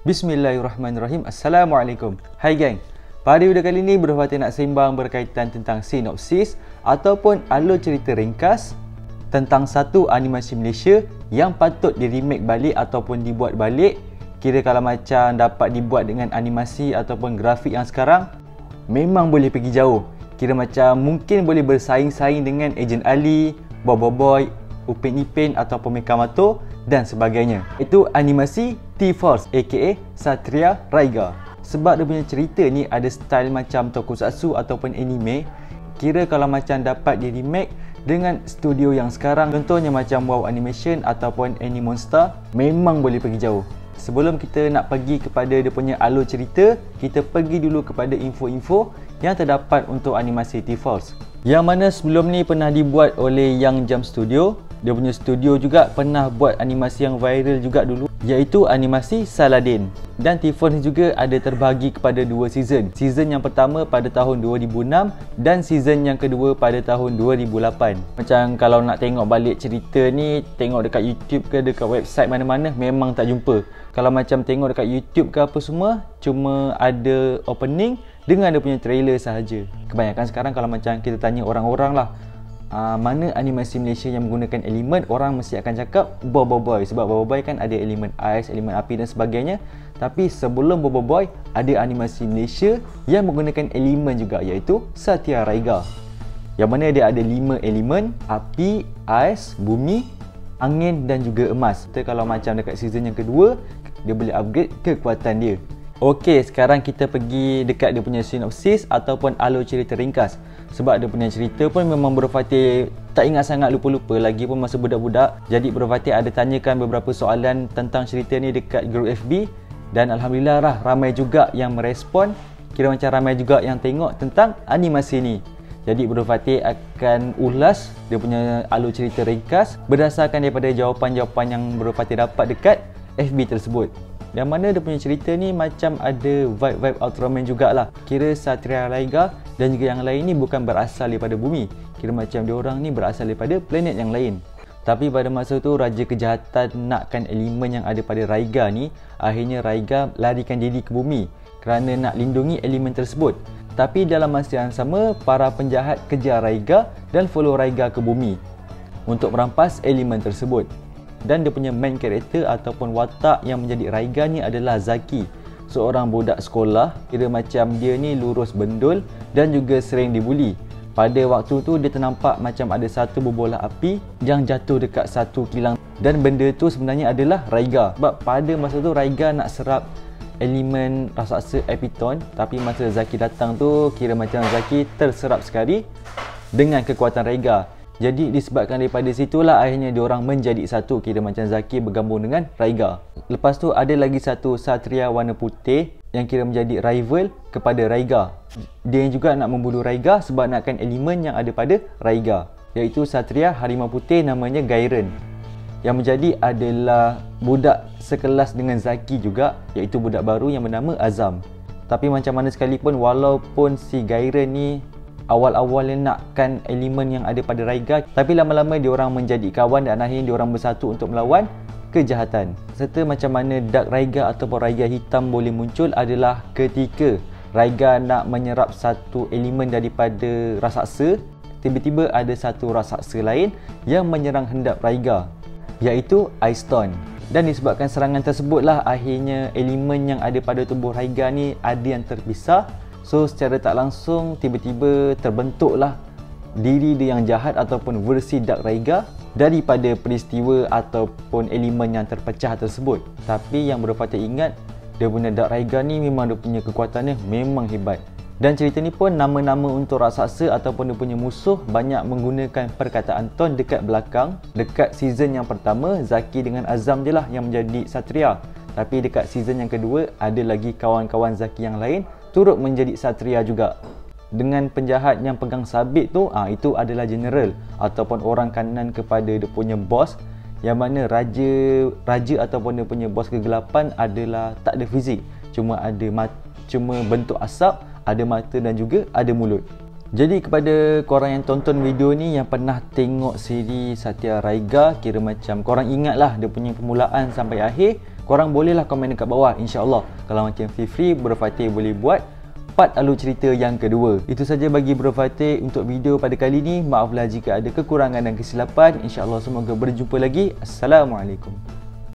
Bismillahirrahmanirrahim. Assalamualaikum. Hai gang. Pada video kali ini berhati nak sembang berkaitan tentang sinopsis ataupun alur cerita ringkas tentang satu animasi Malaysia yang patut di remake balik ataupun dibuat balik. Kira kalau macam dapat dibuat dengan animasi ataupun grafik yang sekarang, memang boleh pergi jauh. Kira macam mungkin boleh bersaing-saing dengan Ejen Ali, Boboiboy, Upin Ipin ataupun Mekamato dan sebagainya. Itu animasi T-Force aka Satria Raiga. Sebab dia punya cerita ni ada style macam tokusatsu ataupun anime. Kira kalau macam dapat di remake dengan studio yang sekarang, contohnya macam Wow Animation ataupun Animonster, memang boleh pergi jauh. Sebelum kita nak pergi kepada dia punya alur cerita, kita pergi dulu kepada info-info yang terdapat untuk animasi T-Force, yang mana sebelum ni pernah dibuat oleh Young Jump Studio. Dia punya studio juga pernah buat animasi yang viral juga dulu, iaitu animasi Saladin. Dan T-Force ni juga ada terbahagi kepada dua season. Season yang pertama pada tahun 2006 dan season yang kedua pada tahun 2008. Macam kalau nak tengok balik cerita ni, tengok dekat YouTube ke dekat website mana-mana, memang tak jumpa. Kalau macam tengok dekat YouTube ke apa semua, cuma ada opening dengan dia punya trailer sahaja. Kebanyakan sekarang kalau macam kita tanya orang-orang lah, mana animasi Malaysia yang menggunakan elemen, orang mesti akan cakap Boboiboy. Sebab Boboiboy kan ada elemen ais, elemen api dan sebagainya. Tapi sebelum Boboiboy, ada animasi Malaysia yang menggunakan elemen juga, iaitu Satria Raiga, yang mana dia ada 5 elemen: api, ais, bumi, angin dan juga emas. Kita kalau macam dekat season yang kedua, dia boleh upgrade kekuatan dia. Okey, sekarang kita pergi dekat dia punya sinopsis ataupun alur cerita ringkas. Sebab dia punya cerita pun memang Bro Fatih tak ingat sangat, lupa-lupa lagi pun masa budak-budak. Jadi Bro Fatih ada tanyakan beberapa soalan tentang cerita ni dekat grup FB. Dan Alhamdulillah lah, ramai juga yang merespon. Kira macam ramai juga yang tengok tentang animasi ni. Jadi Bro Fatih akan ulas dia punya alur cerita ringkas berdasarkan daripada jawapan-jawapan yang Bro Fatih dapat dekat FB tersebut. Yang mana dia punya cerita ni macam ada vibe-vibe Ultraman jugalah. Kira Satria Raiga dan juga yang lain ni bukan berasal daripada bumi. Kira macam diorang ni berasal daripada planet yang lain. Tapi pada masa tu Raja Kejahatan nakkan elemen yang ada pada Raiga ni. Akhirnya Raiga larikan diri ke bumi kerana nak lindungi elemen tersebut. Tapi dalam masa yang sama, para penjahat kejar Raiga dan follow Raiga ke bumi untuk merampas elemen tersebut. Dan dia punya main karakter ataupun watak yang menjadi Raiga ni adalah Zaki, seorang budak sekolah. Kira macam dia ni lurus bendul dan juga sering dibuli. Pada waktu tu dia ternampak macam ada satu berbola api yang jatuh dekat satu kilang, dan benda tu sebenarnya adalah Raiga. Sebab pada masa tu Raiga nak serap elemen raksasa Epiton, tapi masa Zaki datang tu, kira macam Zaki terserap sekali dengan kekuatan Raiga. Jadi disebabkan daripada situlah akhirnya diorang menjadi satu. Kira macam Zaki bergabung dengan Raiga. Lepas tu ada lagi satu Satria warna putih yang kira menjadi rival kepada Raiga. Dia juga nak membunuh Raiga sebab nakkan elemen yang ada pada Raiga, iaitu Satria Harimau Putih namanya Gairen, yang menjadi adalah budak sekelas dengan Zaki juga, iaitu budak baru yang bernama Azam. Tapi macam mana sekalipun, walaupun si Gairen ni awal-awalnya nakkan elemen yang ada pada Raiga, tapi lama-lama diorang menjadi kawan dan akhirnya diorang bersatu untuk melawan kejahatan. Serta macam mana Dark Raiga ataupun Raiga hitam boleh muncul adalah ketika Raiga nak menyerap satu elemen daripada raksasa. Tiba-tiba ada satu raksasa lain yang menyerang hendap Raiga, iaitu Ice Stone. Dan disebabkan serangan tersebutlah akhirnya elemen yang ada pada tubuh Raiga ni ada yang terpisah. So secara tak langsung tiba-tiba terbentuklah diri dia yang jahat ataupun versi Dark Raiga daripada peristiwa ataupun elemen yang terpecah tersebut. Tapi yang Bro Fatih ingat, dia punya Dark Raiga ni memang dia punya kekuatannya memang hebat. Dan cerita ni pun nama-nama untuk raksasa ataupun dia punya musuh banyak menggunakan perkataan ton dekat belakang. Dekat season yang pertama, Zaki dengan Azam je lah yang menjadi Satria. Tapi dekat season yang kedua, ada lagi kawan-kawan Zaki yang lain turut menjadi Satria juga. Dengan penjahat yang pegang sabit tu, itu adalah general ataupun orang kanan kepada dia punya bos, yang mana raja ataupun dia punya bos kegelapan adalah tak ada fizik, cuma bentuk asap, ada mata dan juga ada mulut. Jadi kepada korang yang tonton video ni, yang pernah tengok siri Satria Raiga, kira macam korang ingat lah dia punya permulaan sampai akhir, korang bolehlah komen dekat bawah. InsyaAllah kalau macam free Bro Fatih boleh buat part alur cerita yang kedua. Itu saja bagi Bro Fatih untuk video pada kali ni. Maaflah jika ada kekurangan dan kesilapan. InsyaAllah semoga berjumpa lagi. Assalamualaikum.